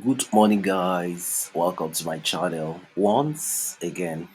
Good morning, guys. Welcome to my channel once again.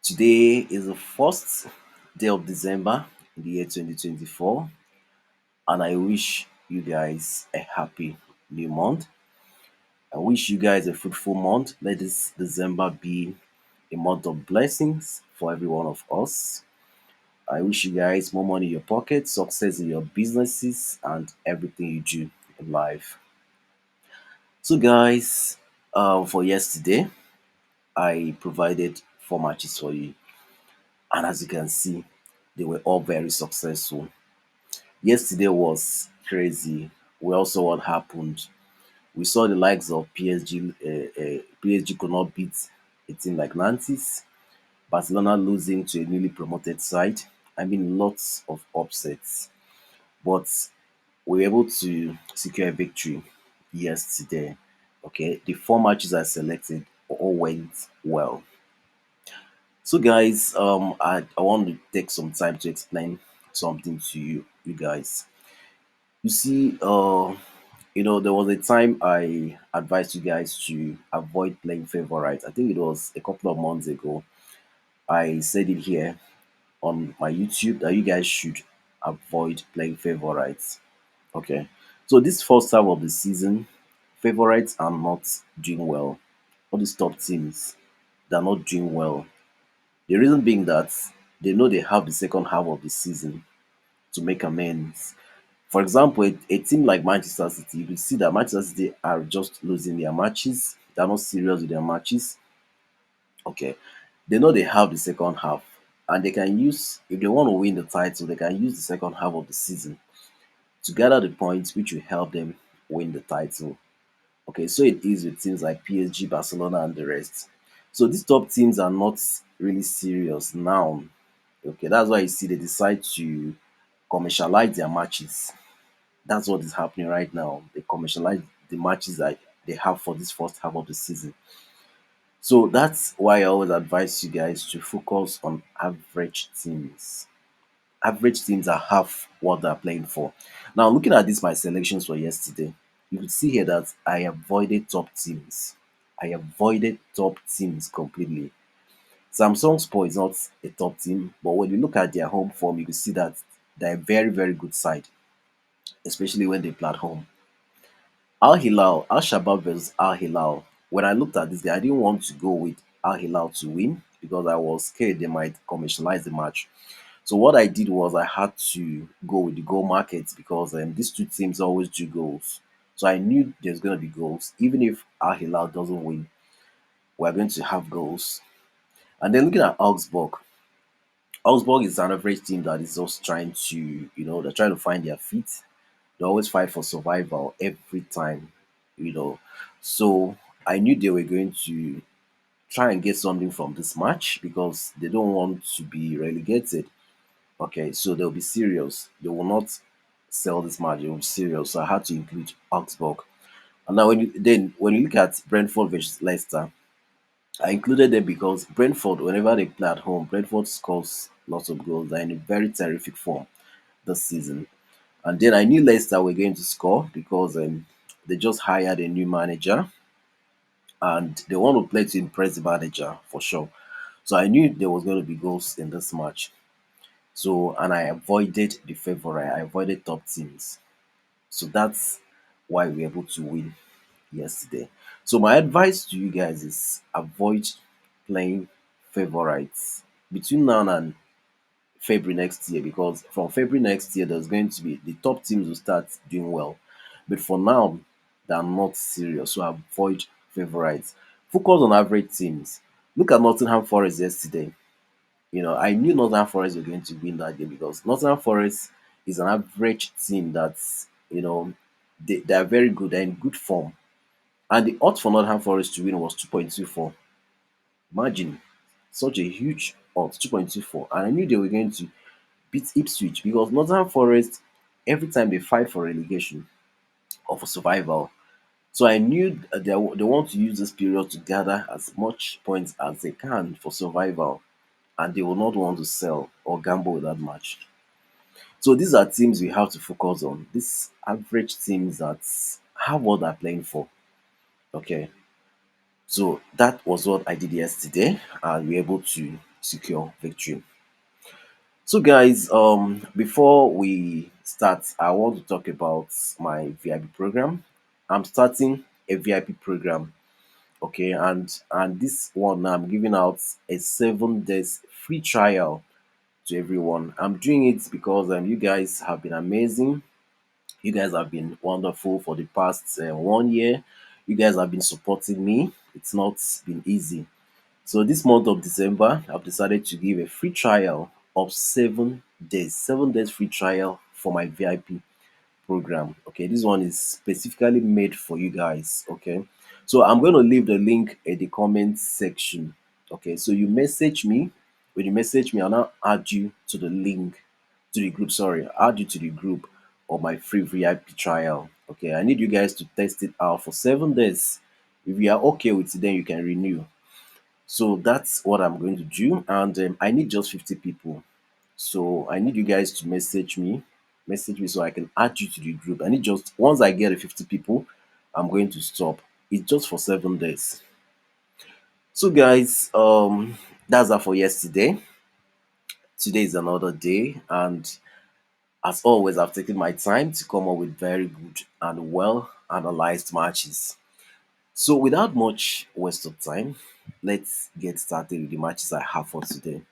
Today is the first day of December in the year 2024, and I wish you guys a happy new month. I wish you guys a fruitful month. Let this December be a month of blessings for every one of us. I wish you guys more money in your pocket, success in your businesses, and everything you do in life. So, guys, for yesterday, I provided four matches for you, and as you can see, they were all very successful. Yesterday was crazy. We also what happened. We saw the likes of PSG. PSG could not beat a team like Nantes. Barcelona losing to a newly promoted side. I mean, lots of upsets, but we were able to secure a victory yesterday. Okay, the four matches I selected all went well. So guys, I want to take some time to explain something to you guys. You see, there was a time I advised you guys to avoid playing favorites. I think it was a couple of months ago. I said it here on my YouTube that you guys should avoid playing favorites. Okay. So this first half of the season, favorites are not doing well. All these top teams, they're not doing well. The reason being that they know they have the second half of the season to make amends. For example, a team like Manchester City, you can see that Manchester City are just losing their matches. They're not serious with their matches. Okay. They know they have the second half. And they can use, if they want to win the title, they can use the second half of the season to gather the points which will help them win the title. Okay, so it is with teams like PSG, Barcelona, and the rest. So these top teams are not really serious now. Okay, that's why you see they decide to commercialize their matches. That's what is happening right now. They commercialize the matches that they have for this first half of the season. So that's why I always advise you guys to focus on average teams. Average teams are half what they're playing for. Now, looking at this, my selections for yesterday, you could see here that I avoided top teams. I avoided top teams completely. Samsung Sport is not a top team, but when you look at their home form, you can see that they're a very, very good side, especially when they play at home. Al Hilal, Al Shabab versus Al Hilal. When I looked at this guy, I didn't want to go with Al Hilal to win because I was scared they might commercialize the match. So what I did was I had to go with the goal markets because these two teams always do goals. So I knew there's going to be goals. Even if Al Hilal doesn't win, we're going to have goals. And then looking at Augsburg, Augsburg is an average team that is just trying to, they're trying to find their feet. They always fight for survival every time, you know. So I knew they were going to try and get something from this match because they don't want to be relegated. Okay, so they'll be serious. They will not sell this match. They will be serious. So I had to include Augsburg. And now when you look at Brentford versus Leicester, I included them because Brentford, whenever they play at home, Brentford scores lots of goals. They're in a very terrific form this season. And then I knew Leicester were going to score because they just hired a new manager and they want to play to impress the manager for sure. So I knew there was going to be goals in this match. So, and I avoided the favorite, I avoided top teams. So that's why we were able to win yesterday. So my advice to you guys is avoid playing favorites between now and February next year because from February next year there's going to be the top teams will start doing well. But for now, they're not serious. So avoid favorites. Focus on average teams. Look at Nottingham Forest yesterday. I knew Northern Forest were going to win that game because Northern Forest is an average team that's, they're very good. They're in good form. And the odds for Northern Forest to win was 2.24. Imagine such a huge odds, 2.24. And I knew they were going to beat Ipswich because Northern Forest, every time they fight for relegation or for survival. So I knew that they want to use this period to gather as much points as they can for survival, and they will not want to sell or gamble with that match. So these are teams we have to focus on. These average teams that have what they're playing for. Okay, so that was what I did yesterday, and we were able to secure victory. So, guys, before we start, I want to talk about my VIP program. I'm starting a VIP program, okay, and this one I'm giving out a 7 days free trial to everyone. I'm doing it because you guys have been amazing. You guys have been wonderful for the past 1 year. You guys have been supporting me. It's not been easy. So this month of December, I've decided to give a free trial of 7 days, 7 days free trial for my VIP program. Okay, this one is specifically made for you guys. Okay, so I'm going to leave the link in the comment section. Okay, so you message me. When you message me, I'll now add you to the link to the group. Sorry, add you to the group of my free VIP trial. Okay, I need you guys to test it out for 7 days. If you are okay with it, then you can renew. So that's what I'm going to do, and I need just 50 people. So I need you guys to message me so I can add you to the group. I need just once I get the 50 people, I'm going to stop. It's just for 7 days. So guys, that's that for yesterday. Today is another day, and as always, I've taken my time to come up with very good and well analyzed matches. So without much waste of time, let's get started with the matches I have for today.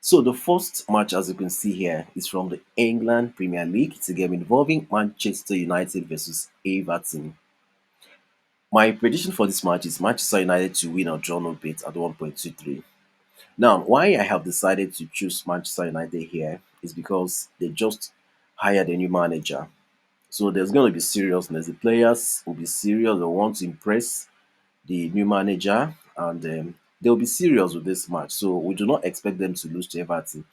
So the first match, as you can see here, is from the England Premier League. It's a game involving Manchester United versus Everton. My prediction for this match is Manchester United to win or draw no bet at 1.23. Now, why I have decided to choose Manchester United here is because they just hired a new manager. So there's going to be seriousness. The players will be serious. They want to impress the new manager, and they'll be serious with this match. So we do not expect them to lose to Everton.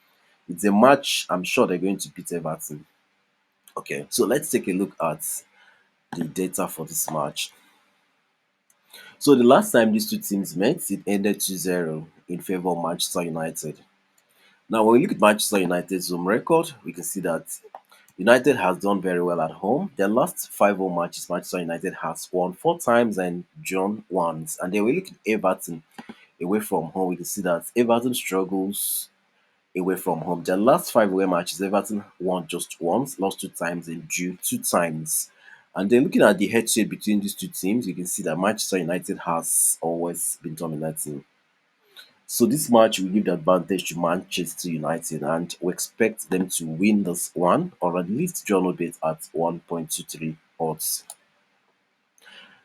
It's a match I'm sure they're going to beat Everton. Okay, so let's take a look at the data for this match. So the last time these two teams met, it ended 2-0 in favor of Manchester United. Now, when we look at Manchester United's home record, we can see that United has done very well at home. Their last five home matches, Manchester United has won four times and drawn once. And then we look at Everton away from home, we can see that Everton struggles away from home. Their last five away matches, Everton won just once, lost two times, and drew two times. And then looking at the head to head between these two teams, you can see that Manchester United has always been dominating. So this match will give the advantage to Manchester United, and we expect them to win this one, or at least draw a bit at 1.23 odds.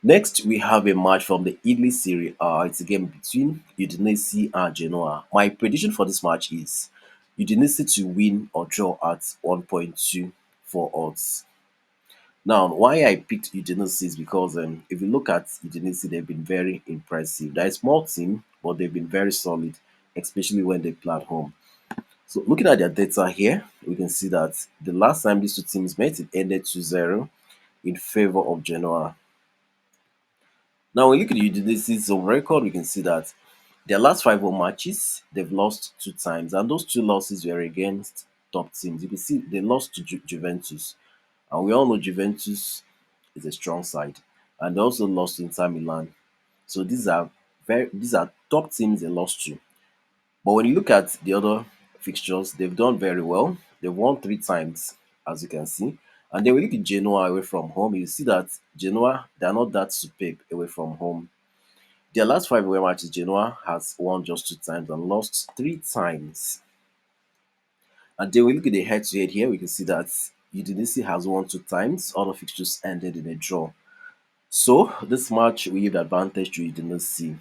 Next, we have a match from the Italy Serie A. It's a game between Udinese and Genoa. My prediction for this match is Udinese to win or draw at 1.24 odds. Now, why I picked Udinese is because if you look at Udinese, they've been very impressive. They're a small team, but they've been very solid, especially when they play at home. So, looking at their data here, we can see that the last time these two teams met, it ended 2-0 in favor of Genoa. Now, when we look at the Udinese's home record, we can see that their last five home matches, they've lost two times, and those two losses were against top teams. You can see they lost to Juventus, and we all know Juventus is a strong side, and they also lost to Inter Milan. So these are top teams they lost to. But when you look at the other fixtures, they've done very well. They've won three times, as you can see. And then we look at Genoa away from home, you see that Genoa, they're not that superb away from home. Their last five away matches, Genoa has won just two times and lost three times. And then we look at the head to head here, we can see that Udinese has won two times. All the fixtures ended in a draw. So this match will give the advantage to Udinese,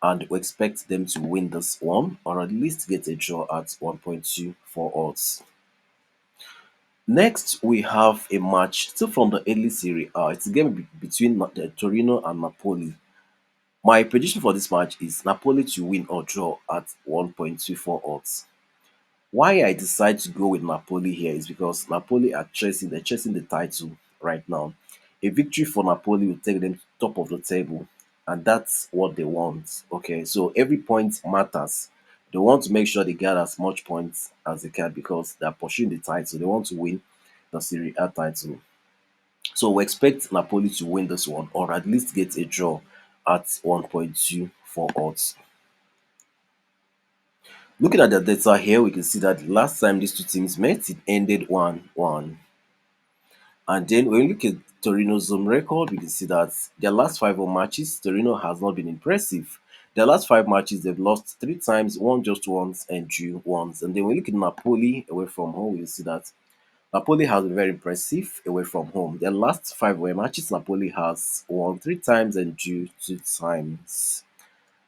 and we expect them to win this one or at least get a draw at 1.24 odds. Next, we have a match still from the early Serie A. It's a game between the Torino and Napoli. My prediction for this match is Napoli to win or draw at 1.24 odds. Why I decide to go with Napoli here is because Napoli are chasing the title right now. A victory for Napoli will take them to top of the table, and that's what they want. Okay, so every point matters. They want to make sure they get as much points as they can because they're pursuing the title. They want to win the Serie A title. So we expect Napoli to win this one or at least get a draw at 1.2 for odds. Looking at the data here, we can see that last time these two teams met, it ended 1-1. And then when we look at Torino's home record, we can see that their last five home matches, Torino has not been impressive. Their last five matches, they've lost three times, won just once, and drew once. And then when we look at Napoli away from home, we can see that Napoli has been very impressive away from home. Their last five away matches, Napoli has won three times and drew two times.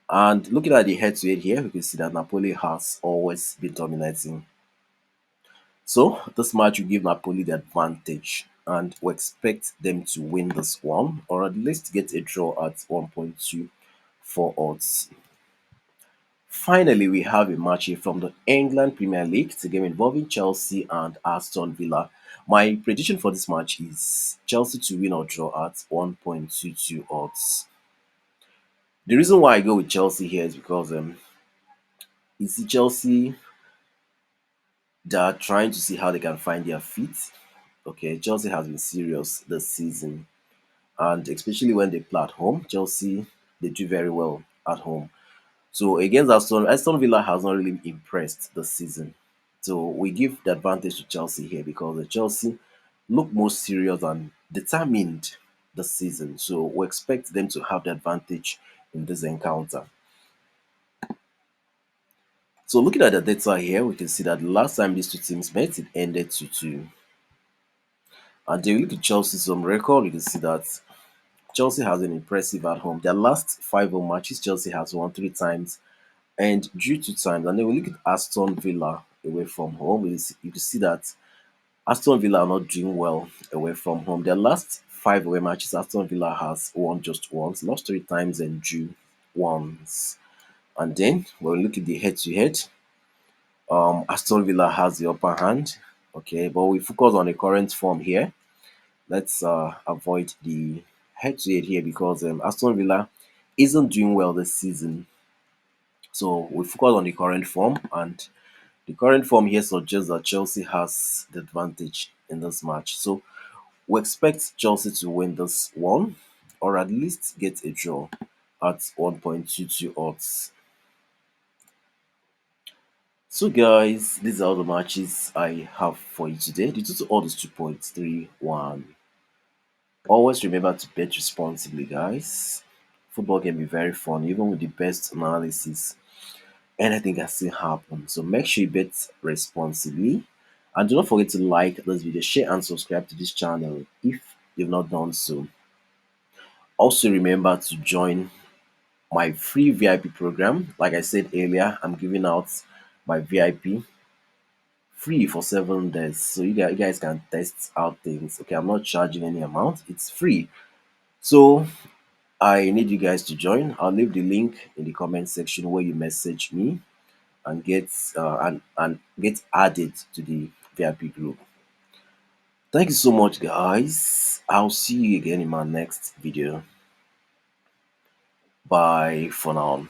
And looking at the head-to-head here, we can see that Napoli has always been dominating. So this match will give Napoli the advantage, and we expect them to win this one or at least get a draw at 1.2 for odds. Finally, we have a match here from the England Premier League. It's a game involving Chelsea and Aston Villa. My prediction for this match is Chelsea to win or draw at 1.22 odds. The reason why I go with Chelsea here is because you see Chelsea, they are trying to see how they can find their feet. Okay, Chelsea has been serious this season, and especially when they play at home, Chelsea they do very well at home. So against Aston Villa has not really impressed this season. So we give the advantage to Chelsea here because the Chelsea look more serious and determined this season. So we expect them to have the advantage in this encounter. So looking at the data here, we can see that the last time these two teams met, it ended 2-2. And then we look at Chelsea's home record, you can see that Chelsea has been impressive at home. Their last five home matches, Chelsea has won three times and drew two times. And then we look at Aston Villa away from home. You can see that Aston Villa are not doing well away from home. Their last five away matches, Aston Villa has won just once, lost three times, and drew once. And then when we look at the head-to-head, Aston Villa has the upper hand. Okay, but we focus on the current form here. Let's avoid the head-to-head here because Aston Villa isn't doing well this season. So we focus on the current form, and the current form here suggests that Chelsea has the advantage in this match. So we expect Chelsea to win this one or at least get a draw at 1.22 odds. So guys, these are all the matches I have for you today. The total odd is 2.31. Always remember to bet responsibly, guys. Football can be very fun, even with the best analysis. Anything can still happen. So make sure you bet responsibly. And do not forget to like this video, share, and subscribe to this channel if you've not done so. Also, remember to join my free VIP program. Like I said earlier, I'm giving out my VIP free for 7 days. So you guys can test out things. Okay, I'm not charging any amount, it's free. So I need you guys to join. I'll leave the link in the comment section where you message me and get added to the VIP group. Thank you so much, guys. I'll see you again in my next video. Bye for now.